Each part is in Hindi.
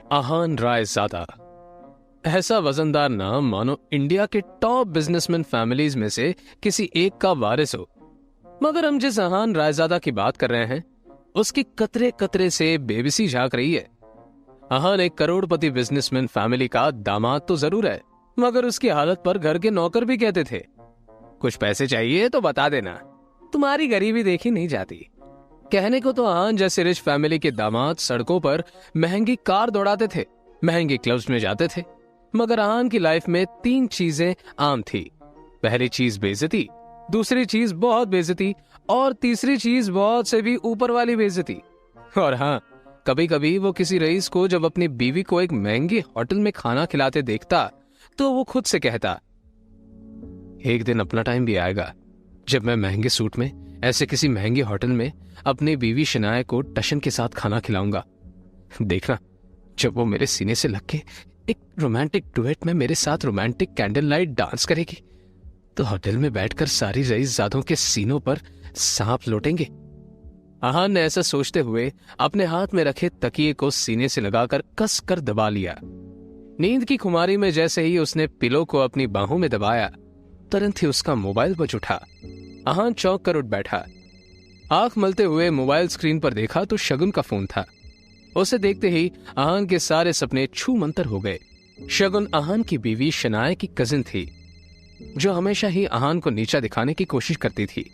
आहान रायजादा। ऐसा वजनदार नाम मानो इंडिया के टॉप बिजनेसमैन फैमिलीज में से किसी एक का वारिस हो। मगर हम जिस आहान रायजादा की बात कर रहे हैं उसकी कतरे कतरे से बेबसी झांक रही है। आहान एक करोड़पति बिजनेसमैन फैमिली का दामाद तो जरूर है, मगर उसकी हालत पर घर के नौकर भी कहते थे, कुछ पैसे चाहिए तो बता देना, तुम्हारी गरीबी देखी नहीं जाती। कहने को तो आहान जैसे रिच फैमिली के दामाद सड़कों पर महंगी कार दौड़ाते थे, महंगे क्लब्स में जाते थे, मगर आहान की लाइफ में 3 चीजें आम थी। पहली चीज बेइज्जती, दूसरी चीज बहुत बेइज्जती और तीसरी चीज बहुत से भी ऊपर वाली बेइज्जती। और हाँ, कभी कभी वो किसी रईस को जब अपनी बीवी को एक महंगी होटल में खाना खिलाते देखता तो वो खुद से कहता, एक दिन अपना टाइम भी आएगा जब मैं महंगे सूट में ऐसे किसी महंगे होटल में अपनी बीवी शनाया को टशन के साथ खाना खिलाऊंगा। देखना, जब वो मेरे सीने से लग के एक रोमांटिक डुएट में मेरे साथ रोमांटिक कैंडल लाइट डांस करेगी तो होटल में बैठकर सारी रईसजादों के सीनों पर सांप लौटेंगे। आहान ने ऐसा सोचते हुए अपने हाथ में रखे तकिए को सीने से लगाकर कस कर दबा लिया। नींद की खुमारी में जैसे ही उसने पिलो को अपनी बाहों में दबाया, तुरंत ही उसका मोबाइल बज उठा। आहान चौंक कर उठ बैठा। आंख मलते हुए मोबाइल स्क्रीन पर देखा तो शगुन का फोन था। उसे देखते ही आहान के सारे सपने छू मंतर हो गए। शगुन आहान की बीवी शनाया की कजिन थी, जो हमेशा ही आहान को नीचा दिखाने की कोशिश करती थी।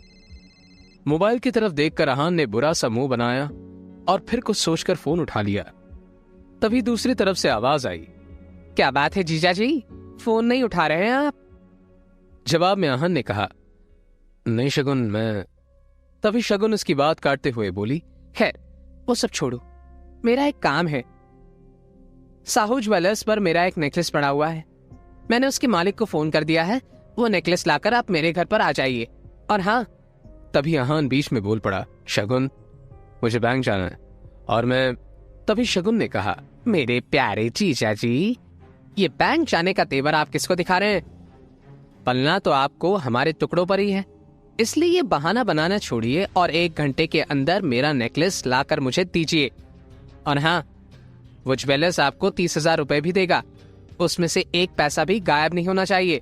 मोबाइल की तरफ देखकर आहान ने बुरा सा मुंह बनाया और फिर कुछ सोचकर फोन उठा लिया। तभी दूसरी तरफ से आवाज आई, क्या बात है जीजा जी, फोन नहीं उठा रहे हैं आप? जवाब में आहान ने कहा, नहीं शगुन, मैं। तभी शगुन उसकी बात काटते हुए बोली, खैर वो सब छोड़ो, मेरा एक काम है। साहू ज्वेलर्स पर मेरा एक नेकलेस पड़ा हुआ है, मैंने उसके मालिक को फोन कर दिया है, वो नेकलेस लाकर आप मेरे घर पर आ जाइए। और हाँ, तभी आहान बीच में बोल पड़ा, शगुन मुझे बैंक जाना है और मैं। तभी शगुन ने कहा, मेरे प्यारे जीजा जी, ये बैंक जाने का तेवर आप किसको दिखा रहे हैं? पलना तो आपको हमारे टुकड़ों पर ही है, इसलिए ये बहाना बनाना छोड़िए और 1 घंटे के अंदर मेरा नेकलेस लाकर मुझे दीजिए। और हाँ, वो ज्वेलर्स आपको 30,000 रुपए भी देगा, उसमें से 1 पैसा भी गायब नहीं होना चाहिए।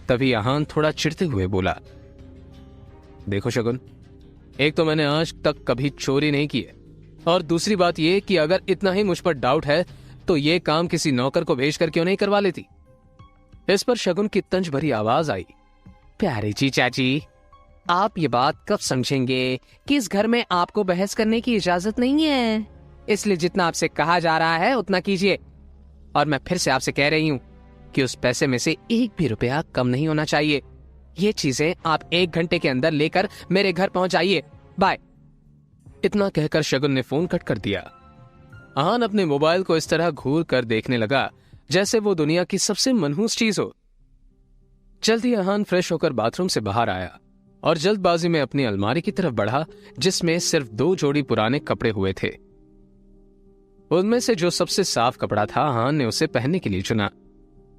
तभी आहान थोड़ा चिढ़ते हुए बोला, देखो शगुन, एक तो मैंने आज तक कभी चोरी नहीं की है, और दूसरी बात यह कि अगर इतना ही मुझ पर डाउट है तो ये काम किसी नौकर को भेजकर क्यों नहीं करवा लेती? इस पर शगुन की तंज भरी आवाज आई, प्यारे जी चाची, आप ये बात कब समझेंगे कि इस घर में आपको बहस करने की इजाजत नहीं है, इसलिए जितना आपसे कहा जा रहा है उतना कीजिए। और मैं फिर से आपसे कह रही हूं कि उस पैसे में से 1 भी रुपया कम नहीं होना चाहिए। ये चीजें आप 1 घंटे के अंदर लेकर मेरे घर पहुंच जाइए, बाय। इतना कहकर शगुन ने फोन कट कर दिया। आहान अपने मोबाइल को इस तरह घूर कर देखने लगा जैसे वो दुनिया की सबसे मनहूस चीज हो। जल्दी आहान फ्रेश होकर बाथरूम से बाहर आया और जल्दबाजी में अपनी अलमारी की तरफ बढ़ा, जिसमें सिर्फ 2 जोड़ी पुराने कपड़े हुए थे। उनमें से जो सबसे साफ कपड़ा था, आहान ने उसे पहनने के लिए चुना।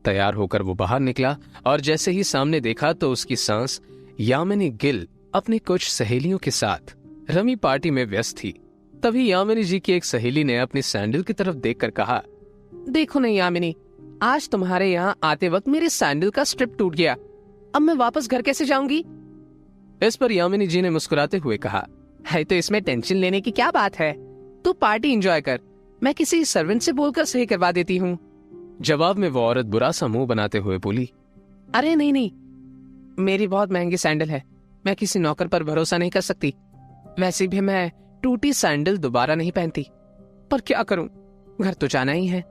तैयार होकर वो बाहर निकला और जैसे ही सामने देखा तो उसकी सांस यामिनी गिल अपनी कुछ सहेलियों के साथ रमी पार्टी में व्यस्त थी। तभी यामिनी जी की एक सहेली ने अपनी सैंडल की तरफ देखकर कहा, देखो नहीं यामिनी, आज तुम्हारे यहाँ आते वक्त मेरे सैंडल का स्ट्रिप टूट गया, अब मैं वापस घर कैसे जाऊंगी? इस पर यामिनी जी ने मुस्कुराते हुए कहा, है तो इसमें टेंशन लेने की क्या बात है, तू पार्टी एंजॉय कर, मैं किसी सर्वेंट से बोलकर सही करवा देती हूँ। जवाब में वो औरत बुरा सा मुंह बनाते हुए बोली, अरे नहीं नहीं, मेरी बहुत महंगी सैंडल है, मैं किसी नौकर पर भरोसा नहीं कर सकती, वैसे भी मैं टूटी सैंडल दोबारा नहीं पहनती, पर क्या करूं, घर तो जाना ही है।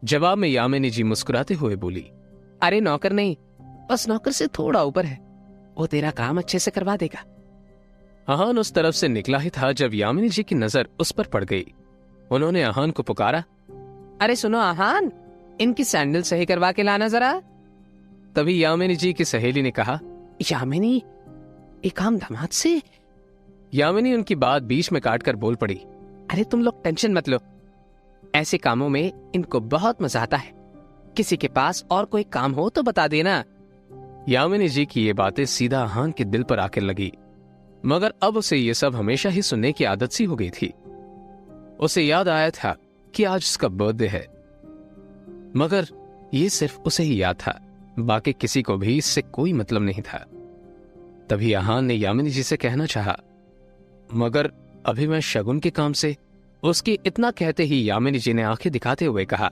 जवाब में यामिनी जी मुस्कुराते हुए बोली, अरे नौकर नहीं, बस नौकर से थोड़ा ऊपर है, वो तेरा काम अच्छे से करवा देगा। आहान उस तरफ से निकला ही था जब यामिनी जी की नजर उस पर पड़ गई। उन्होंने आहान को पुकारा, अरे सुनो आहान, इनकी सैंडल सही करवा के लाना जरा। तभी यामिनी जी की सहेली ने कहा, यामिनी, एक काम दामाद से। यामिनी उनकी बात बीच में काटकर बोल पड़ी, अरे तुम लोग टेंशन मत लो, ऐसे कामों में इनको बहुत मजा आता है, किसी के पास और कोई काम हो तो बता देना। यामिनी जी की ये बातें सीधा आहान के दिल पर आकर लगी, मगर अब उसे ये सब हमेशा ही सुनने की आदत सी हो गई थी। उसे याद आया था कि आज उसका बर्थडे है, मगर ये सिर्फ उसे ही याद था, बाकी किसी को भी इससे कोई मतलब नहीं था। तभी आहान ने यामिनी जी से कहना चाहा, मगर अभी मैं शगुन के काम से। उसकी इतना कहते ही यामिनी जी ने आंखें दिखाते हुए कहा,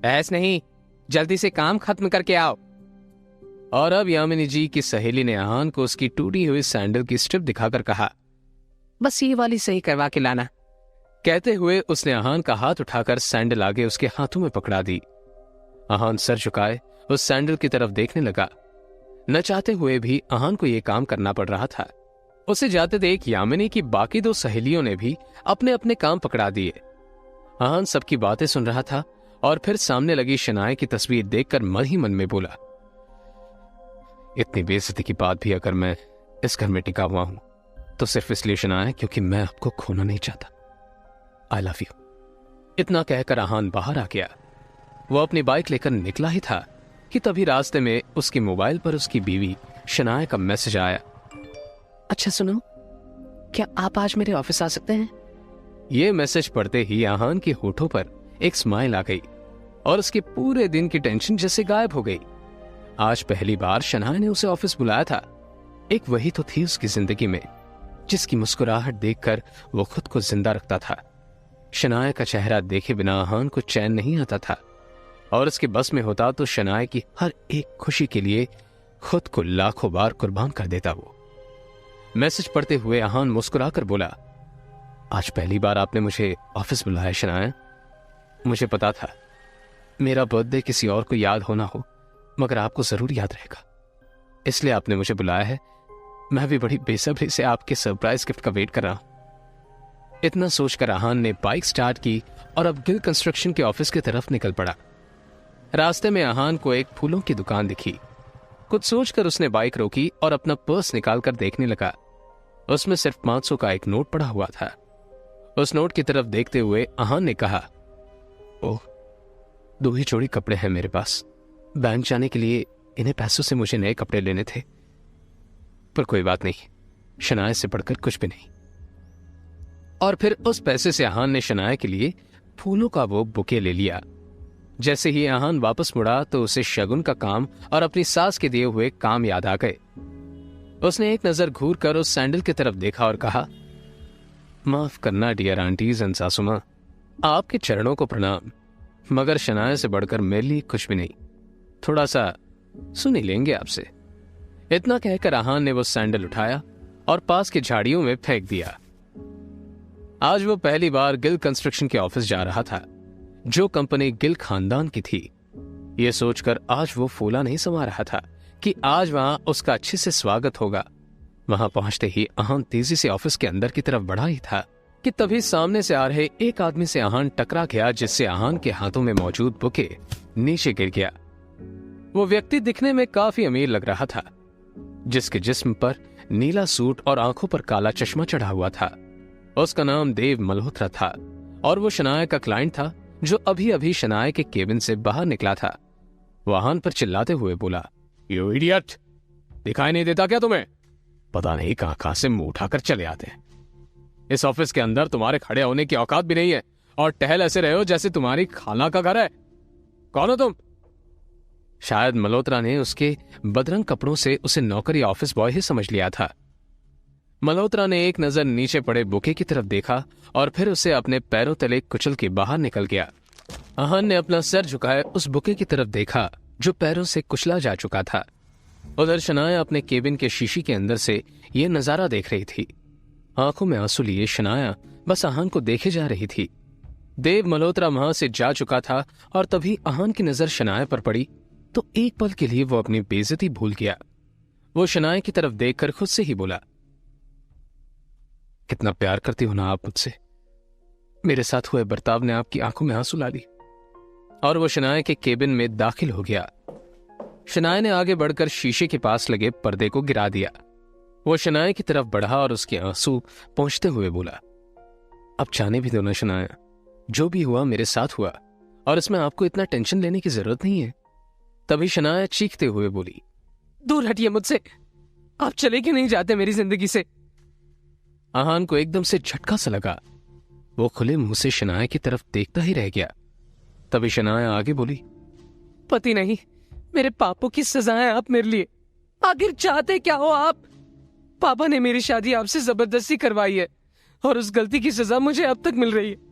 ऐस नहीं, जल्दी से काम खत्म करके आओ। और अब यामिनी जी की सहेली ने आहान को उसकी टूटी हुई सैंडल की स्ट्रिप दिखाकर कहा, बस ये वाली सही करवा के लाना। कहते हुए उसने आहान का हाथ उठाकर सैंडल आगे उसके हाथों में पकड़ा दी। आहान सर झुकाए उस सैंडल की तरफ देखने लगा। न चाहते हुए भी आहान को यह काम करना पड़ रहा था। उसे जाते देख यामिनी की बाकी दो सहेलियों ने भी अपने अपने काम पकड़ा दिए। आहान सबकी बातें सुन रहा था और फिर सामने लगी शनाए की तस्वीर देखकर मन ही मन में बोला, इतनी बेइज्जती की बात भी अगर मैं इस घर में टिका हुआ हूं तो सिर्फ इसलिए शनाए क्योंकि मैं आपको खोना नहीं चाहता। I love you. इतना कहकर आहान बाहर आ गया। वो अपनी बाइक लेकर निकला ही था कि तभी रास्ते में उसकी मोबाइल पर उसकी बीवी शनाए का मैसेज आया, अच्छा सुनो, क्या आप आज मेरे ऑफिस आ सकते हैं? ये मैसेज पढ़ते ही आहान के होठों पर एक स्माइल आ गई और उसके पूरे दिन की टेंशन जैसे गायब हो गई। आज पहली बार शनाए ने उसे ऑफिस बुलाया था। एक वही तो थी उसकी जिंदगी में जिसकी मुस्कुराहट देखकर वो खुद को जिंदा रखता था। शनाए का चेहरा देखे बिना आहान को चैन नहीं आता था और उसके बस में होता तो शनाए की हर एक खुशी के लिए खुद को लाखों बार कुर्बान कर देता। वो मैसेज पढ़ते हुए आहान मुस्कुराकर बोला, आज पहली बार आपने मुझे ऑफिस बुलाया शनाए। मुझे पता था मेरा बर्थडे किसी और को याद होना हो मगर आपको जरूर याद रहेगा, इसलिए आपने मुझे बुलाया है। मैं भी बड़ी बेसब्री से आपके सरप्राइज गिफ्ट का वेट कर रहा हूं। इतना सोचकर आहान ने बाइक स्टार्ट की और अब गिल कंस्ट्रक्शन के ऑफिस की तरफ निकल पड़ा। रास्ते में आहान को एक फूलों की दुकान दिखी। कुछ सोचकर उसने बाइक रोकी और अपना पर्स निकालकर देखने लगा। उसमें सिर्फ 500 का एक नोट पड़ा हुआ था। उस नोट की तरफ देखते हुए आहान ने कहा, ओह, 2 ही जोड़ी कपड़े हैं मेरे पास। बैंक जाने के लिए इन्हें पैसों से मुझे नए कपड़े लेने थे, पर कोई बात नहीं, शनाए से बढ़कर कुछ भी नहीं। और फिर उस पैसे से आहान ने शनाए के लिए फूलों का वो बुके ले लिया। जैसे ही आहान वापस मुड़ा तो उसे शगुन का काम और अपनी सास के दिए हुए काम याद आ गए। उसने एक नजर घूर कर उस सैंडल की तरफ देखा और कहा, माफ करना डियर आंटीज एंड सासुमा, आपके चरणों को प्रणाम, मगर शनाए से बढ़कर मेरे लिए कुछ भी नहीं। थोड़ा सा सुन ही लेंगे आपसे। इतना कहकर आहान ने वो सैंडल उठाया और पास की झाड़ियों में फेंक दिया। आज वो पहली बार गिल कंस्ट्रक्शन के ऑफिस जा रहा था, जो कंपनी गिल खानदान की थी। ये सोचकर आज वो फूला नहीं समा रहा था कि आज वहां उसका अच्छे से स्वागत होगा। वहां पहुंचते ही आहान तेजी से ऑफिस के अंदर की तरफ बढ़ा ही था कि तभी सामने से आ रहे एक आदमी से आहान टकरा गया, जिससे आहान के हाथों में मौजूद बुके नीचे गिर गया। वो व्यक्ति दिखने में काफी अमीर लग रहा था, जिसके जिस्म पर नीला सूट और आंखों पर काला चश्मा चढ़ा हुआ था। उसका नाम देव मल्होत्रा था और वो शनाए का क्लाइंट था, जो अभी अभी शनाए के केबिन से बाहर निकला था। वो आहान पर चिल्लाते हुए बोला, यू इडियट, दिखाई नहीं देता क्या तुम्हें? पता नहीं कहां कहां से मुंह उठाकर चले आते हैं। इस ऑफिस के अंदर तुम्हारे खड़े होने की औकात भी नहीं है और टहल ऐसे रहे हो जैसे तुम्हारी खाला का घर है। कौन हो तुम? शायद मल्होत्रा ने उसके बदरंग कपड़ों से उसे नौकर या ऑफिस बॉय ही समझ लिया था। मल्होत्रा ने एक नजर नीचे पड़े बुके की तरफ देखा और फिर उसे अपने पैरों तले कुचल के बाहर निकल गया। आहान ने अपना सर झुकाए उस बुके की तरफ देखा जो पैरों से कुचला जा चुका था। उधर शनाए अपने केबिन के शीशी के अंदर से ये नजारा देख रही थी। आंखों में आंसू लिए शनाया बस आहान को देखे जा रही थी। देव मल्होत्रा वहां से जा चुका था और तभी आहान की नजर शनाया पर पड़ी तो एक पल के लिए वो अपनी बेइज्जती भूल गया। वो शनाया की तरफ देखकर खुद से ही बोला, कितना प्यार करती हो ना आप मुझसे। मेरे साथ हुए बर्ताव ने आपकी आंखों में आंसू ला दी। और वो शनाया के केबिन में दाखिल हो गया। शनाया ने आगे बढ़कर शीशे के पास लगे पर्दे को गिरा दिया। वो शनाया की तरफ बढ़ा और उसके आंसू पहुंचते हुए बोला, अब जाने भी दो ना शनाया, जो भी हुआ मेरे साथ हुआ और इसमें आपको इतना टेंशन लेने की जरूरत नहीं है। तभी शनाया चीखते हुए बोली, दूर हटिए मुझसे, आप चले क्यों नहीं जाते मेरी जिंदगी से? आहान को एकदम से झटका सा लगा। वो खुले मुंह से शनाया की तरफ देखता ही रह गया। तभी शनाया आगे बोली, पति नहीं, मेरे पापों की सजा है आप मेरे लिए। आखिर चाहते क्या हो आप? पापा ने मेरी शादी आपसे जबरदस्ती करवाई है और उस गलती की सजा मुझे अब तक मिल रही है।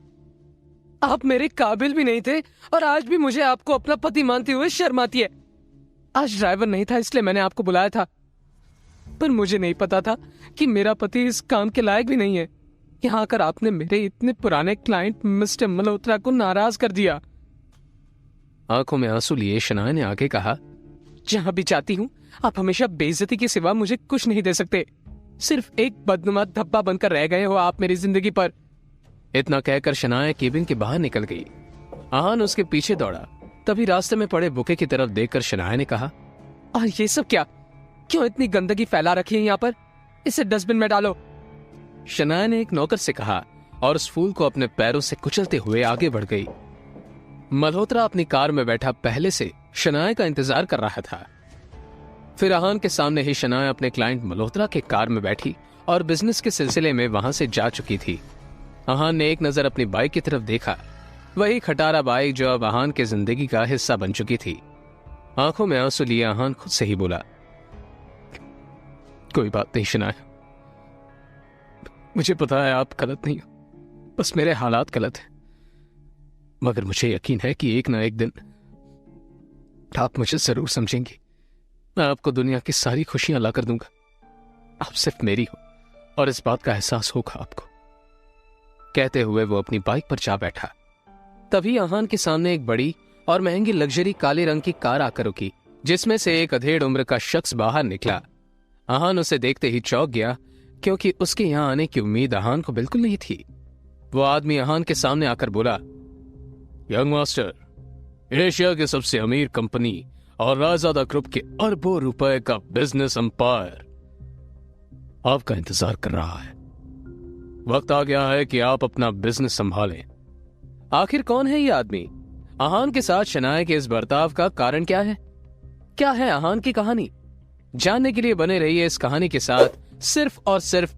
आप मेरे काबिल भी नहीं थे और आज भी मुझे आपको अपना पति मानते हुए शर्म आती है। आज ड्राइवर नहीं था इसलिए मैंने आपको बुलाया था, पर मुझे नहीं पता था कि मेरा पति इस काम के लायक भी नहीं है। यहाँ आकर आपने मेरे इतने पुराने क्लाइंट मिस्टर मल्होत्रा को नाराज कर दिया। आंखों में आंसू लिए शनाया ने आगे कहा, जहां भी जाती हूँ आप हमेशा बेइज्जती के सिवा मुझे कुछ नहीं दे सकते। सिर्फ एक बदनुमा धब्बा बनकर रह गए हो आप मेरी जिंदगी पर। इतना कहकर शनाया केबिन के बाहर निकल गई। आहान उसके पीछे दौड़ा। तभी रास्ते में पड़े बुके की तरफ देखकर शनाया ने कहा, और ये सब क्या? क्यों इतनी गंदगी फैला रखी है यहाँ पर? इसे डस्टबिन में डालो। शनाया ने एक नौकर से कहा और उस फूल को अपने पैरों से कुचलते हुए आगे बढ़ गई। मल्होत्रा अपनी कार में बैठा पहले से शनाया का इंतजार कर रहा था। फिर आहान के सामने ही शनाया अपने क्लाइंट मल्होत्रा के कार में बैठी और बिजनेस के सिलसिले में वहां से जा चुकी थी। आहान ने एक नजर अपनी बाइक की तरफ देखा, वही खटारा बाइक जो अब आहान के जिंदगी का हिस्सा बन चुकी थी। आंखों में आंसू लिए आहान खुद से ही बोला, कोई बात नहीं शनाया, मुझे पता है आप गलत नहीं हो, बस मेरे हालात गलत हैं। मगर मुझे यकीन है कि एक ना एक दिन आप मुझे जरूर समझेंगी। मैं आपको दुनिया की सारी खुशियां ला कर दूंगा। आप सिर्फ मेरी हो और इस बात का एहसास होगा आपको। कहते हुए वो अपनी बाइक पर जा बैठा। तभी आहान के सामने एक बड़ी और महंगी लग्जरी काले रंग की कार आकर रुकी, जिसमें से एक अधेड़ उम्र का शख्स बाहर निकला। आहान उसे देखते ही चौंक गया, क्योंकि उसके यहां आने की उम्मीद आहान को बिल्कुल नहीं थी। वो आदमी आहान के सामने आकर बोला, यंग मास्टर, एशिया की सबसे अमीर कंपनी और रायजादा ग्रुप के अरबों रुपए का बिजनेस एम्पायर आपका इंतजार कर रहा है। वक्त आ गया है कि आप अपना बिजनेस संभालें। आखिर कौन है ये आदमी? आहान के साथ शनाया के इस बर्ताव का कारण क्या है? क्या है आहान की कहानी? जानने के लिए बने रहिए इस कहानी के साथ, सिर्फ और सिर्फ